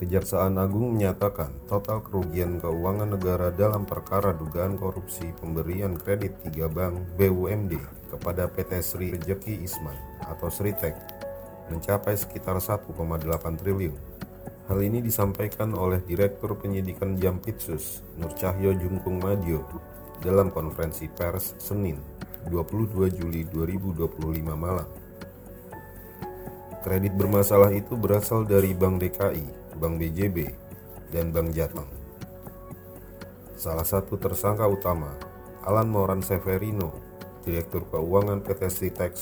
Kejaksaan Agung menyatakan total kerugian keuangan negara dalam perkara dugaan korupsi pemberian kredit 3 bank BUMD kepada PT Sri Rejeki Isman atau Sritek mencapai sekitar 1,8 triliun. Hal ini disampaikan oleh Direktur Penyidikan Jampitsus Nur Cahyo Jungkung Madyo dalam konferensi pers Senin 22 Juli 2025 malam. Kredit bermasalah itu berasal dari Bank DKI, Bank BJB, dan Bank Jateng. Salah satu tersangka utama, Alan Moran Severino, Direktur Keuangan PT Sritek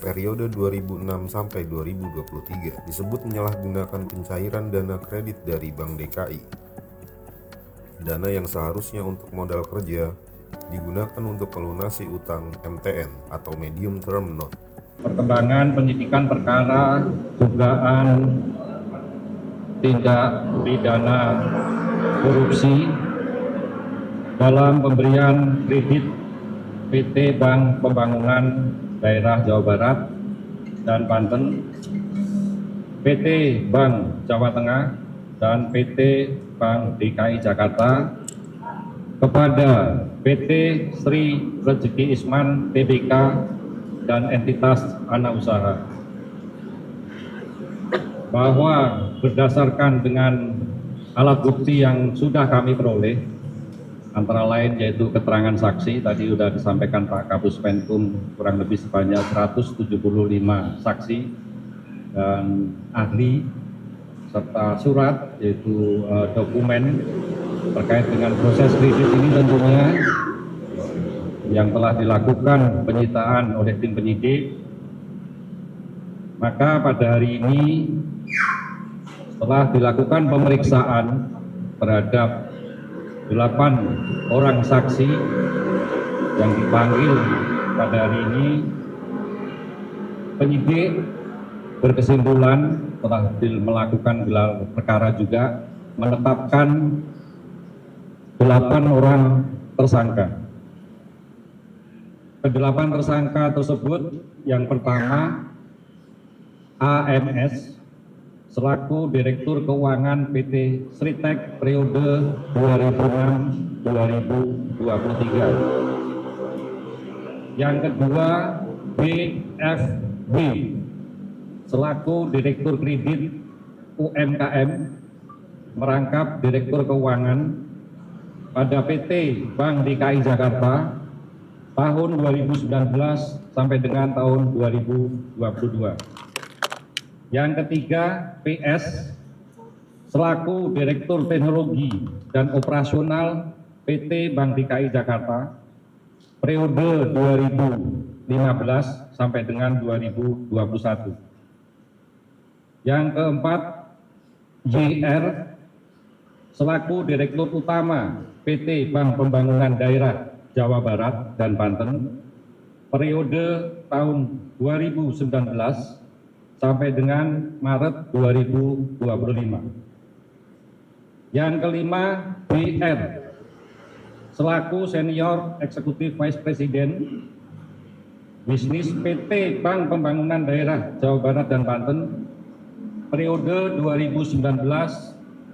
periode 2006 sampai 2023, disebut menyalahgunakan pencairan dana kredit dari Bank DKI. Dana yang seharusnya untuk modal kerja digunakan untuk melunasi utang MTN atau Medium Term Note. Perkembangan penyidikan perkara dugaan tindak pidana korupsi dalam pemberian kredit PT Bank Pembangunan Daerah Jawa Barat dan Banten, PT Bank Jawa Tengah, dan PT Bank DKI Jakarta kepada PT Sri Rejeki Isman Tbk dan entitas anak usaha, bahwa berdasarkan dengan alat bukti yang sudah kami peroleh, antara lain yaitu keterangan saksi, tadi sudah disampaikan Pak Kapus Penkum kurang lebih sebanyak 175 saksi dan ahli, serta surat yaitu dokumen terkait dengan proses kredit ini tentunya yang telah dilakukan penyitaan oleh tim penyidik. Maka pada hari ini setelah dilakukan pemeriksaan terhadap 8 orang saksi yang dipanggil pada hari ini, penyidik berkesimpulan telah melakukan gelar perkara juga menetapkan 8 orang tersangka. Kedelapan tersangka tersebut, yang pertama AMS selaku Direktur Keuangan PT Sritek periode 2006-2023. Yang kedua BFB selaku Direktur Kredit UMKM merangkap Direktur Keuangan pada PT Bank DKI Jakarta tahun 2019 sampai dengan tahun 2022. Yang ketiga, PS selaku Direktur Teknologi dan Operasional PT Bank DKI Jakarta periode 2015 sampai dengan 2021. Yang keempat, JR selaku Direktur Utama PT Bank Pembangunan Daerah Jawa Barat dan Banten periode tahun 2019 sampai dengan Maret 2025. Yang kelima, BR selaku Senior Eksekutif Vice President Bisnis PT Bank Pembangunan Daerah Jawa Barat dan Banten periode 2019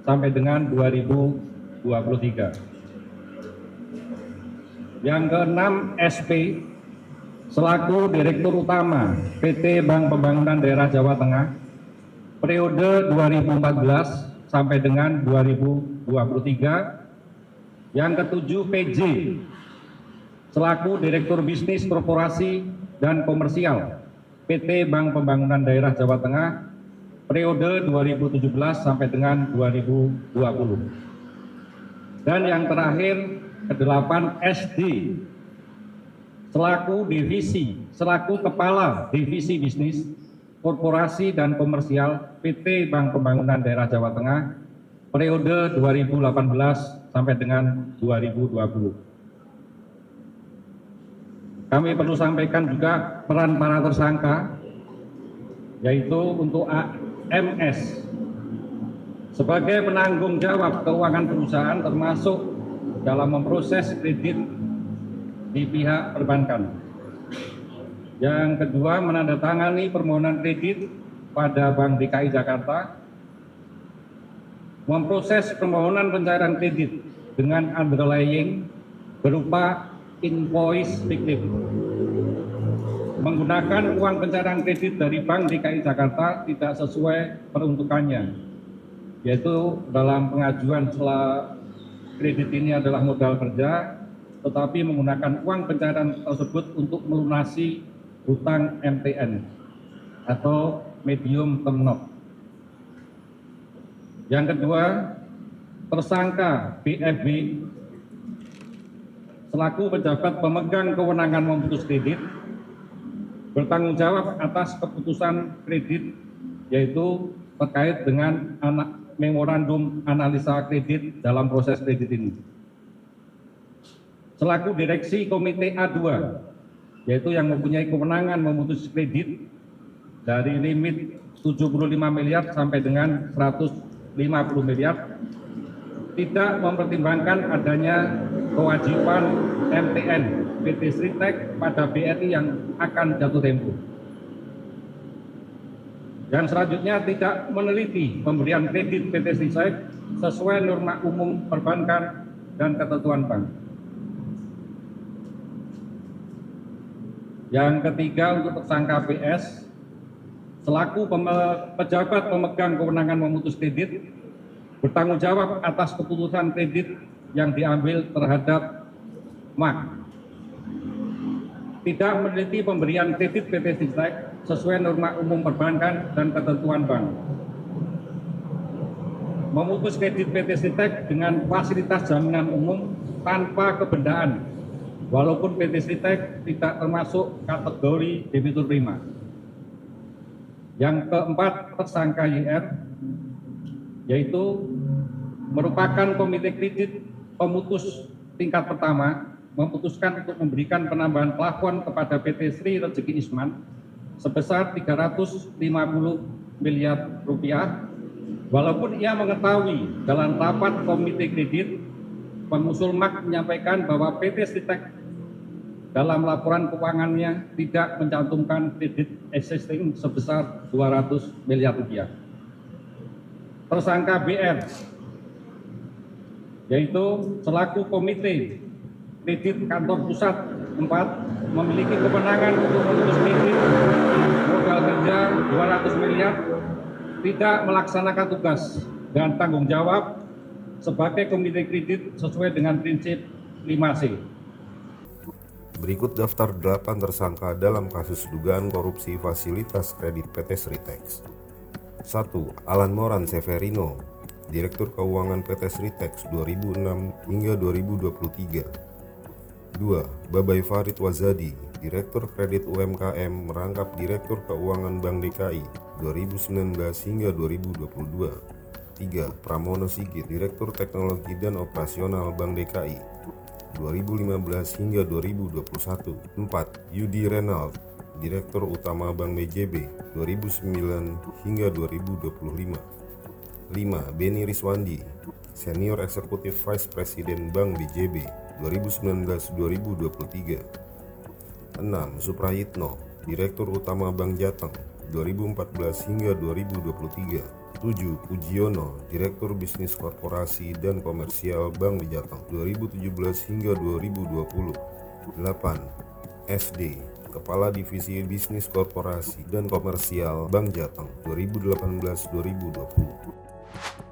sampai dengan 2023. Yang keenam, SP selaku Direktur Utama PT Bank Pembangunan Daerah Jawa Tengah periode 2014 sampai dengan 2023. Yang ketujuh, PJ selaku Direktur Bisnis Korporasi dan Komersial PT Bank Pembangunan Daerah Jawa Tengah periode 2017 sampai dengan 2020. Dan yang terakhir, kedelapan, SD selaku Kepala Divisi Bisnis Korporasi dan Komersial PT Bank Pembangunan Daerah Jawa Tengah periode 2018 sampai dengan 2020. Kami perlu sampaikan juga peran para tersangka, yaitu untuk AMS sebagai penanggung jawab keuangan perusahaan termasuk dalam memproses kredit di pihak perbankan. Yang kedua, menandatangani permohonan kredit pada Bank DKI Jakarta memproses permohonan pencairan kredit dengan underlying berupa invoice fiktif, menggunakan uang pencairan kredit dari Bank DKI Jakarta tidak sesuai peruntukannya, yaitu dalam pengajuan setelah kredit ini adalah modal kerja, tetapi menggunakan uang pencairan tersebut untuk melunasi hutang MTN atau medium term note. Yang kedua, tersangka BFB selaku pejabat pemegang kewenangan memutus kredit bertanggung jawab atas keputusan kredit, yaitu terkait dengan memorandum analisa kredit dalam proses kredit ini. Selaku direksi Komite A2, yaitu yang mempunyai kewenangan memutus kredit dari limit 75 miliar sampai dengan 150 miliar, tidak mempertimbangkan adanya kewajiban MTN PT Sritek pada BRI yang akan jatuh tempo. Yang selanjutnya, tidak meneliti pemberian kredit PT Sritek sesuai norma umum perbankan dan ketentuan bank. Yang ketiga, untuk tersangka PS selaku pejabat pemegang kewenangan memutus kredit bertanggung jawab atas keputusan kredit yang diambil terhadap MAK, tidak meneliti pemberian kredit PT Sritek sesuai norma umum perbankan dan ketentuan bank, memutus kredit PT Sritek dengan fasilitas jaminan umum tanpa kebendaan, walaupun PT Sritek tidak termasuk kategori debitur prima. Yang keempat, tersangka YR, yaitu merupakan komite kredit pemutus tingkat pertama, memutuskan untuk memberikan penambahan plafon kepada PT Sri Rezeki Isman sebesar 350 miliar rupiah, walaupun ia mengetahui dalam rapat komite kredit pengusul MAK menyampaikan bahwa PT Sritek dalam laporan keuangannya tidak mencantumkan kredit existing sebesar 200 miliar rupiah. Tersangka BR, yaitu selaku komite kredit kantor pusat 4, memiliki kewenangan untuk memutus kredit modal kerja 200 miliar, tidak melaksanakan tugas dan tanggung jawab sebagai komite kredit sesuai dengan prinsip 5C. Berikut daftar 8 tersangka dalam kasus dugaan korupsi fasilitas kredit PT Sritek. 1. Alan Moran Severino, Direktur Keuangan PT Sritek 2006 hingga 2023. 2. Babay Farid Wazadi, Direktur Kredit UMKM merangkap Direktur Keuangan Bank DKI 2019 hingga 2022. 3. Pramono Sigit, Direktur Teknologi dan Operasional Bank DKI 2015 hingga 2021. 4. Yudi Renald, Direktur Utama Bank BJB 2009 hingga 2025. 5. Beni Riswandi, Senior Executive Vice President Bank BJB 2019-2023. 6. Suprayitno, Direktur Utama Bank Jateng 2014 hingga 2023. 7. Pujiono, Direktur Bisnis Korporasi dan Komersial Bank Jateng 2017 hingga 2020. 8. SD, Kepala Divisi Bisnis Korporasi dan Komersial Bank Jateng 2018-2020.